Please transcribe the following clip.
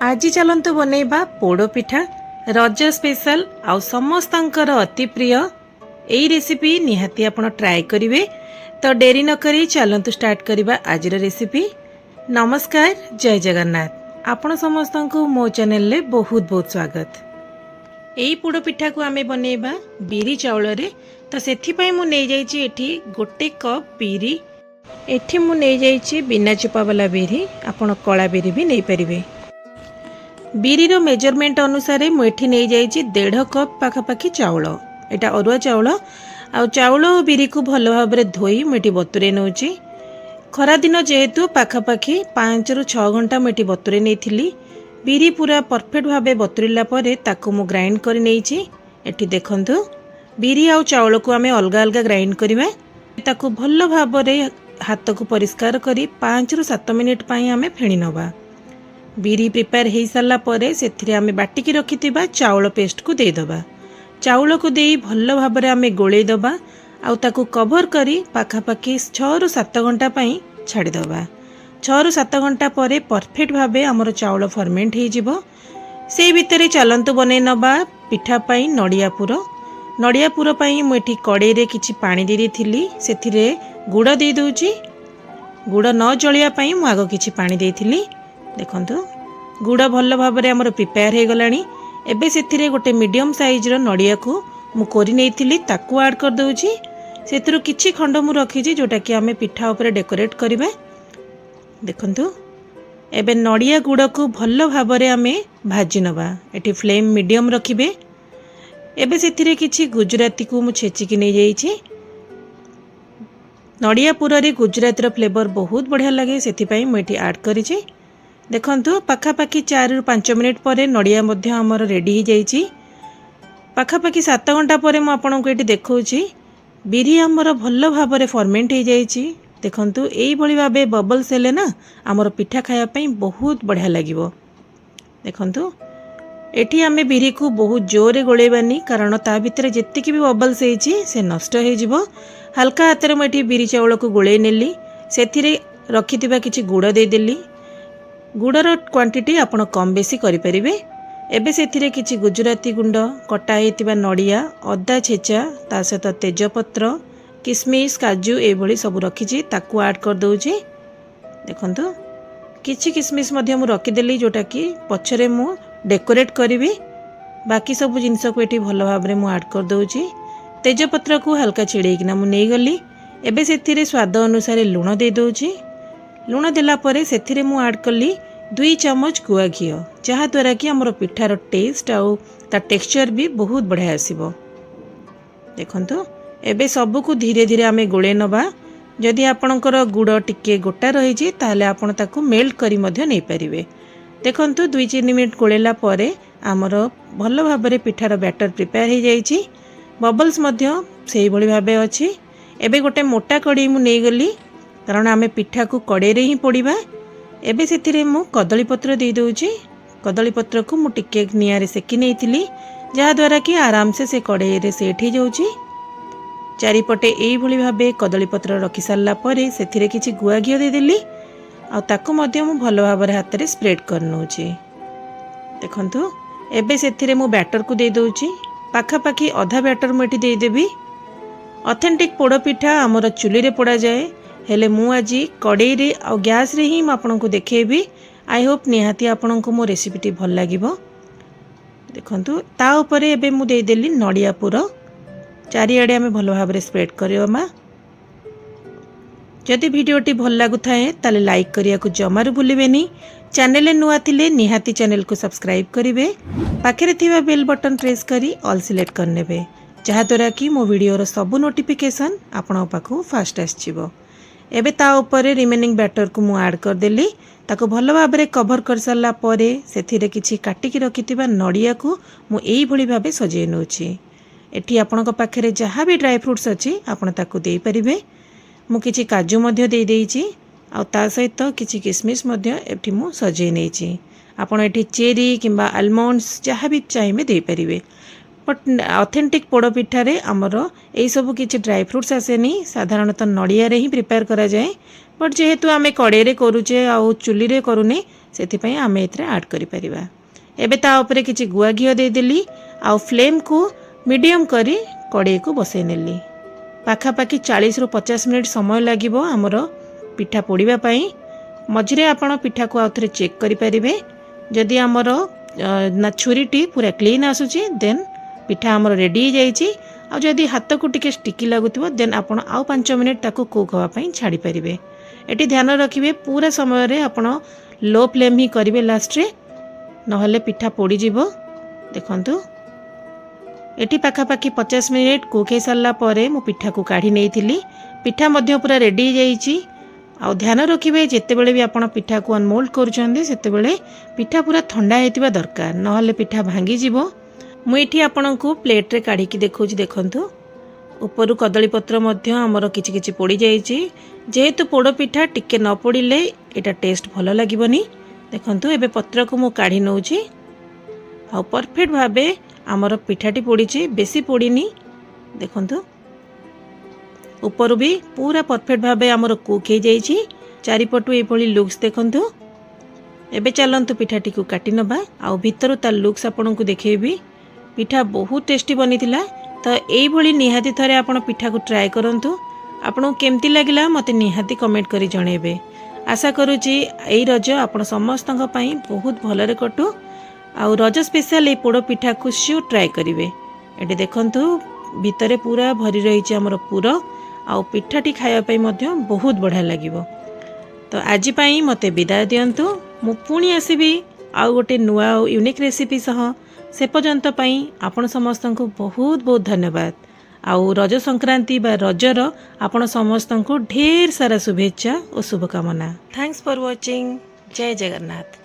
आज चलतु बनैबा पोड़ पिठा रज स्पेशल आउ समस्तंकर अति प्रिय एई रेसिपी निहाती आपण ट्राए करिवे। तो डेरी न करी चलतु स्टार्ट करिबा आजिर रेसिपी। नमस्कार, जय जगन्नाथ। आपण समस्तंकु मो चैनल ले बहुत बहुत स्वागत। एई पोड़ पिठा को आमे बनैबा बिरी चाउल रे। तो सेथि पई मु नै जाइछि एठी गोटे कप बिरी। एठी मु नै जाइछि बिना चोपा वाला बिरी, आपण कला बिरी भी नै परिबे। बिरी रो मेजरमेंट अनुसार मुझे नहीं जाइए 1.5 कप पाखापाखि चाउल। एटा अरुआ चाउल आ चाउल और बिरी को भल भाव में धोई मुझे बतुरे नौची। खरा दिन जेहेतु पाखापाखि 5 ରୁ 6 घंटा मुझे बतुरे नहीं। बिरी पूरा परफेक्ट भाव बतुरला ताकू मु ग्राइंड कर नहीं। एठी देखंतु बिरी आ चाउल को आमे अलग अलग ग्राइंड करिवे। ताकू भल भाव में हाथ को परिष्कार करी 5 ରୁ 7 मिनिट पई आमे फेणी नबा। बिरी प्रिपेयर हो सारा पर से आम बाटिकी रखिथिबा चाउल पेस्ट को देदबा। चाउल को दे भल भाव में आम गोलेदबा आउ ताकू कवर करी पाखापाखि 6 ରୁ 7 घंटा पई छाड़ीदबा। 6 ରୁ 7 घंटा पर परफेक्ट भाव आमर चाउल फर्मेंट हो से भितर चलतु बनै नबा पिठा पई नड़िया पुर। नड़िया पुर पई मुझे कड़े रे किछि पानी दे देथिली। सेथिरे गुड़ दे दउची। गुड़ न जलिया पई मु आगो किछि पानी देथिली। देखंतु गुड़ भल भाव में आमर प्रिपेयर हो गलानी। एबे सेथिरे गोटे मीडियम साइज रो नड़िया को मु कोरी नेइथिली ताकू ऐड कर दउची। सेथिरु किछि खंड मु रखिछि जोटा कि आमे पिठा ऊपर डेकोरेट करिवे। देखंतु एबे नड़िया गुड़ को भल भाव में आमे भाजी नबा। एठी फ्लेम मीडियम रखिबे। एबे सेथिरे किछि गुजराती को मु छेचिकी नै जाइछि। नड़िया पुर रे गुजराती रो फ्लेवर बहुत बढ़िया लगे, सेथि पई मु एठी ऐड करिछि। देखंतु पाखापाखि 4 ରୁ 5 मिनिट पर नड़िया मध्य आमर रेडी हो जाइछि। पाखापाखि 7 घंटा पर मु आपनको एठी देखौछि बिरी आमर भल भाव में फर्मेंट हो जाइछि। देखंतु एई भली भाबे बबल्स हेले ना आमर पिठा खाया पई बहुत बढ़िया लागिवो। देखंतु एठी आमे बिरी को बहुत जोरे गोलेबानी, कारण ता भितर जेतिकी भी बबल्स हेछि से नष्ट हो जिवो। हल्का हाथ रे मु एठी बिरी चाउल को गोले नेली। सेथिरे रखिथिबा किछि गुड़ दे देली। गुड़र क्वांटिटी आपण कम बेसी करि परिबे। एबे सेथिरे किछि गुजराती गुंड, कटा हेतिबा नड़िया, अदा छेचा, ता सहित तेजपत्र, किसमिस, काजू ए भली सब रखिछि ताकू ऐड कर दउछि। देखंतु किछि किसमिस मध्य मु रखि देली जोटा कि पछरे मु डेकोरेट करिवि। बाकी सब जिंस को एठी भल भाव में मु ऐड कर दउछि। तेजपत्र को हल्का छिड़ेकिना मु नै गली। एबे सेथिरे स्वाद अनुसार लूण दे दउछि। लूण देला परे सेथिरे मु ऐड कली 2 चम्मच गुआ घी, जहा द्वारा कि हमर पिठार टेस्ट आउ ता टेक्सचर भी बहुत बढ़िया आसीबो। देखंतु एबे सब को धीरे धीरे आमे गोळे नबा। जदि आपणकर गुड़ टिके गोटा रही छी ताले आपण ताकू मेल्ट करी मध्य नै परिबे। देखंतु 2-3 मिनिट गोळेला परे हमर भल भाव में पिठार बैटर प्रिपेयर हो जाइछि। बबल्स मध्य सेही भली भाबे अछि। एबे गोटे मोटा कड़ी मु नै गली, कारण आमे पिठा को कड़े रे ही पोड़ीबा। एबे सेथिरे मु कदली पत्र दे दउची। कदली पत्र को मु टिके निया रे सेकी नेइथिली, जहा द्वारा कि आराम से कड़े रे सेट हो जाउची। चारिपटे एई भली भाबे कदली पत्र रखि सारला परे सेथिरे किछि गुआ घियो दे देली आ ताकू मध्य मु भल भाव रे हाथ रे स्प्रेड कर नउची। देखंतु एबे सेथिरे मु बैटर को दे दउची। पाखापाखि आधा बैटर मु एठी दे देबी। ऑथेंटिक पोड़ पिठा हमर चुली रे पोड़ा जाए, हेले मु आज कड़े रे आ गैस रे ही आपको देखेबी। आई होप निहाती आपको मो रेसिपीटी भल लागिबो। देखंतु ता ऊपर एबे मु दे देली नड़िया पुर। चारिआडे आमे भल भाव में स्प्रेड करियोमा। जदि वीडियोटी भल लागु थाए ताले लाइक करिया को जमारू भूलिबेनी। चैनल नुआ थिले निहाती चैनल को सब्सक्राइब करिवे। पाखरे थिबा बेल बटन प्रेस करी ऑल सिलेक्ट करनेबे, जहा द्वारा कि मो वीडियो रो सब नोटिफिकेशन आपन पाखु फास्ट आसीबो। एबे ता ऊपर रिमेनिंग बैटर को मु ऐड कर देली। ताको भल भाव में कवर कर सारला परे सेथिरे किछि काटिकी रखिथिबा नड़िया को मु एई भली भाबे सजेई नउछि। एठी आपनक पाखरे जहा भी ड्राई फ्रूट्स अछि आपण ताको देई परिबे। मु किछि काजू मध्य देई देइछि आ ता सहित किछि किसमिस मध्य एठी मु सजेई नेछि। आपण एठी चेरी किंबा आलमंड्स जहा भी चाहिए देई परिबे। बट ऑथेंटिक पोड़ पिठारे आमर यही सब किसी ड्राई फ्रूट्स आसेनी, साधारणतः नड़िया रे ही प्रिपेयर करा जाए। बट जेहेतु आमे कड़े रे करूचे आ चुली रे करूने से आम ए आड कर एबे ता उपरे किछि गुआ घिओ देदेली आ फ्लेम को मीडियम करी कड़े को बसई नेली पाखापाखि 40 रु 50 मिनिट समय लागिबो हमर पिठा पोड़िबा पई मझिरे आपण पिठा को आउथरे चेक करि परिबे जदि हमर ना छुरीटी पूरा क्लीन आसुची देन पिठा हमर रेडी जाइची आ जदि हाथ को टिके स्टिकी लागुथिबो देन आपण आउ 5 मिनिट ताको कुक होवा पई छाड़ी परिबे एटी ध्यान रखिबे पूरा समय रे आपण लो फ्लेम ही करिवे लास्ट रे नहले पिठा पोड़ी जीवो देखंतु एटी पाखापाखि 50 मिनिट कुक हो सारा पर मु पिठा को काढ़ी नहीं पिठा मध्य पूरा रेडी जाइए आ ध्यान रखिए जितेबले भी आपण पिठा को अनमोल्ड करुँचे से पिठा पूरा ठंडा होता दरकार नहले पिठा भांगी जीवो मुझे आपण को प्लेट रे काढ़ी देखा देखु उपरु कदली पत्र मध्य आमर किछि किछि पोड़ी जाइए जेहेतु पोड़ पिठा टिके न पोड़िले एटा टेस्ट भल लगिबनी देखंतु एबे पत्र को मु काढ़ी नउची आ परफेक्ट भाबे आमर पिठाटी पोड़ी बेसी पोड़ीनी देखंतु ऊपर भी पूरा परफेक्ट भाबे आमर कुक हो जाइए चारिपटु एभली लुक्स देखंतु एबे चलंतु पिठाटी को काटी नबा आ भितरु तार लुक्स आपन को देखेबी पिठा बहुत टेस्टी बनीतिला तो एई भली निहाती थरे आपण पिठा को ट्राए करंतु आपन केमती लागिला मते निहाती कमेंट करी जणेबे आशा करूची एई रज आपण समस्तक पई बहुत भलरे कटू आ रज स्पेशल ये पोड़ पिठा को श्योर ट्राए करेंगे ये देखंतु भितरे पूरा भरी रही आमर पुर आ पिठाटी खायापाई बहुत बढ़िया लगिबो तो आज पाई मते विदाय दियंतु मु पुणी आसीबी आ गोटे नुआ यूनिक रेसिपी सह से पर्यंत पाई आपण समस्त को बहुत बहुत धन्यवाद आउ रज संक्रांति बा रजर आपण समस्त को ढेर सारा शुभेच्छा और शुभकामना थैंक्स फॉर वाचिंग जय जगन्नाथ।